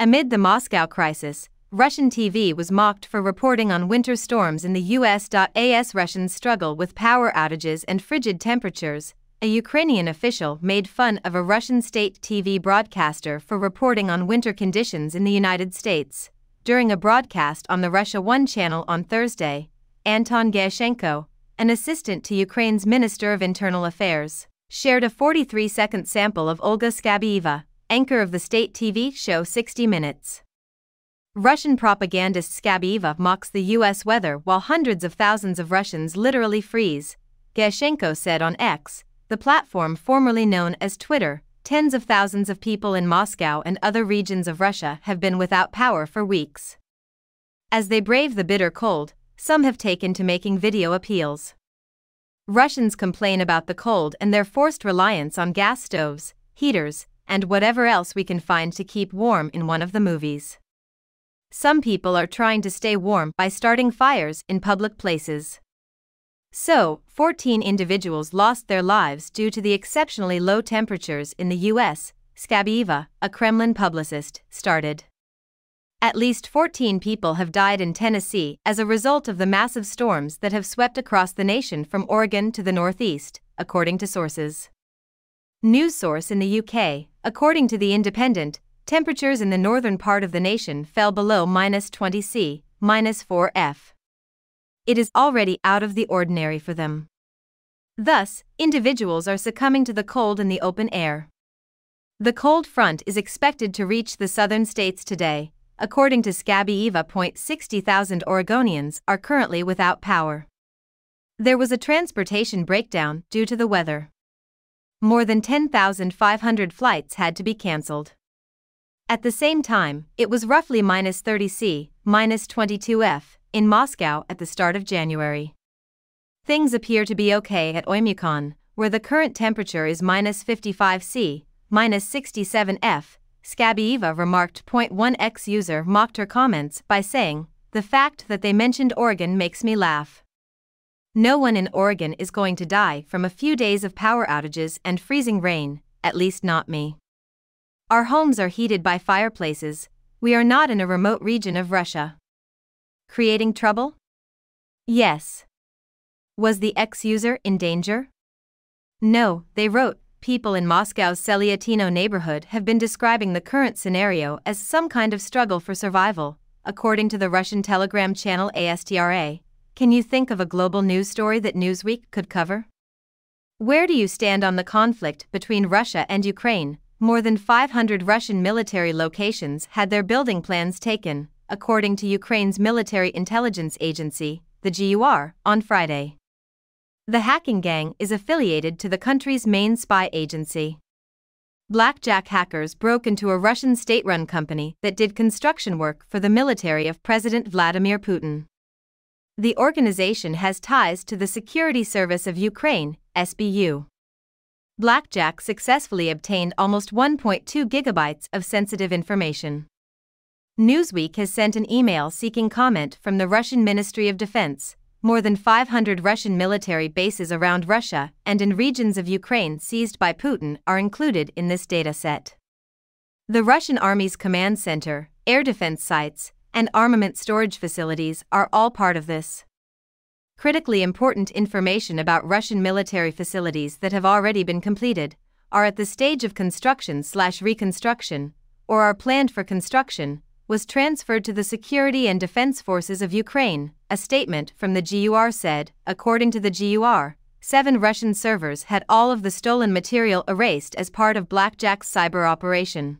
Amid the Moscow crisis, Russian TV was mocked for reporting on winter storms in the US. As Russians struggle with power outages and frigid temperatures, a Ukrainian official made fun of a Russian state TV broadcaster for reporting on winter conditions in the United States. During a broadcast on the Russia 1 channel on Thursday, Anton Gashchenko, an assistant to Ukraine's Minister of Internal Affairs, shared a 43-second sample of Olga Skabeeva, anchor of the state TV show 60 Minutes. Russian propagandist Skabeeva mocks the U.S. weather while hundreds of thousands of Russians literally freeze, Gashchenko said on X, the platform formerly known as Twitter. Tens of thousands of people in Moscow and other regions of Russia have been without power for weeks. As they brave the bitter cold, some have taken to making video appeals. Russians complain about the cold and their forced reliance on gas stoves, heaters, and whatever else we can find to keep warm in one of the movies. Some people are trying to stay warm by starting fires in public places. So, 14 individuals lost their lives due to the exceptionally low temperatures in the U.S., Skabeeva, a Kremlin publicist, started. At least 14 people have died in Tennessee as a result of the massive storms that have swept across the nation from Oregon to the Northeast, according to sources. News source in the UK, according to The Independent, temperatures in the northern part of the nation fell below -20 C, -4 F. It is already out of the ordinary for them. Thus, individuals are succumbing to the cold in the open air. The cold front is expected to reach the southern states today, according to Skabeeva. 60,000 Oregonians are currently without power. There was a transportation breakdown due to the weather. More than 10,500 flights had to be cancelled. At the same time, it was roughly -30 C, -22 F, in Moscow at the start of January. Things appear to be okay at Oymyakon, where the current temperature is -55 C, -67 F, Skabeeva remarked. One ex-user mocked her comments by saying, "The fact that they mentioned Oregon makes me laugh. No one in Oregon is going to die from a few days of power outages and freezing rain, at least not me. Our homes are heated by fireplaces, we are not in a remote region of Russia." Creating trouble? Yes. Was the ex-user in danger? No, they wrote. People in Moscow's Selyatino neighborhood have been describing the current scenario as some kind of struggle for survival, according to the Russian Telegram channel ASTRA. Can you think of a global news story that Newsweek could cover? Where do you stand on the conflict between Russia and Ukraine? More than 500 Russian military locations had their building plans taken, according to Ukraine's military intelligence agency, the GUR, on Friday. The hacking gang is affiliated to the country's main spy agency. Blackjack hackers broke into a Russian state-run company that did construction work for the military of President Vladimir Putin. The organization has ties to the Security Service of Ukraine, SBU. Blackjack successfully obtained almost 1.2 gigabytes of sensitive information. Newsweek has sent an email seeking comment from the Russian Ministry of Defense. More than 500 Russian military bases around Russia and in regions of Ukraine seized by Putin are included in this data set. The Russian Army's command center, air defense sites, and armament storage facilities are all part of this. Critically important information about Russian military facilities that have already been completed, are at the stage of construction/reconstruction, or are planned for construction, was transferred to the Security and Defense Forces of Ukraine, a statement from the GUR said. According to the GUR, 7 Russian servers had all of the stolen material erased as part of Blackjack's cyber operation.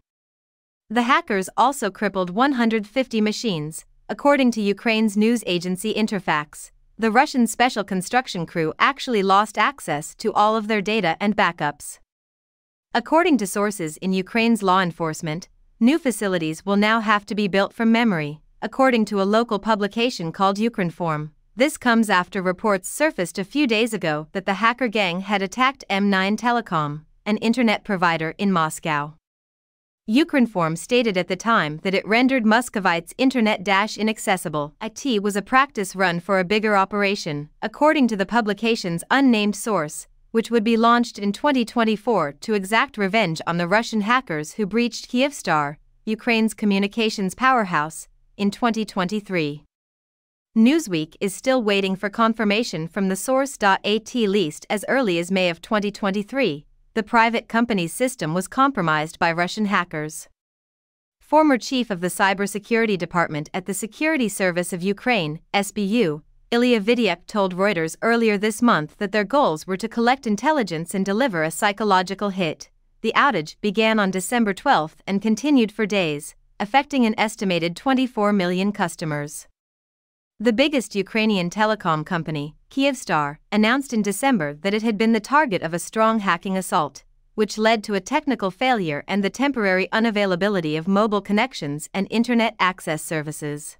The hackers also crippled 150 machines, according to Ukraine's news agency Interfax. The Russian special construction crew actually lost access to all of their data and backups. According to sources in Ukraine's law enforcement, new facilities will now have to be built from memory, according to a local publication called Ukrinform. This comes after reports surfaced a few days ago that the hacker gang had attacked M9 Telecom, an internet provider in Moscow. Ukrinform stated at the time that it rendered Muscovites internet-inaccessible. It was a practice run for a bigger operation, according to the publication's unnamed source, which would be launched in 2024 to exact revenge on the Russian hackers who breached Kyivstar, Ukraine's communications powerhouse, in 2023. Newsweek is still waiting for confirmation from the source. At least as early as May of 2023, the private company's system was compromised by Russian hackers. Former chief of the cybersecurity department at the Security Service of Ukraine, SBU, Ilya Vidyuk told Reuters earlier this month that their goals were to collect intelligence and deliver a psychological hit. The outage began on December 12 and continued for days, affecting an estimated 24 million customers. The biggest Ukrainian telecom company, Kyivstar, announced in December that it had been the target of a strong hacking assault, which led to a technical failure and the temporary unavailability of mobile connections and internet access services.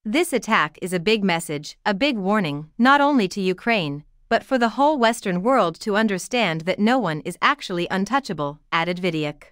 This attack is a big message, a big warning, not only to Ukraine, but for the whole Western world to understand that no one is actually untouchable, added Vidyuk.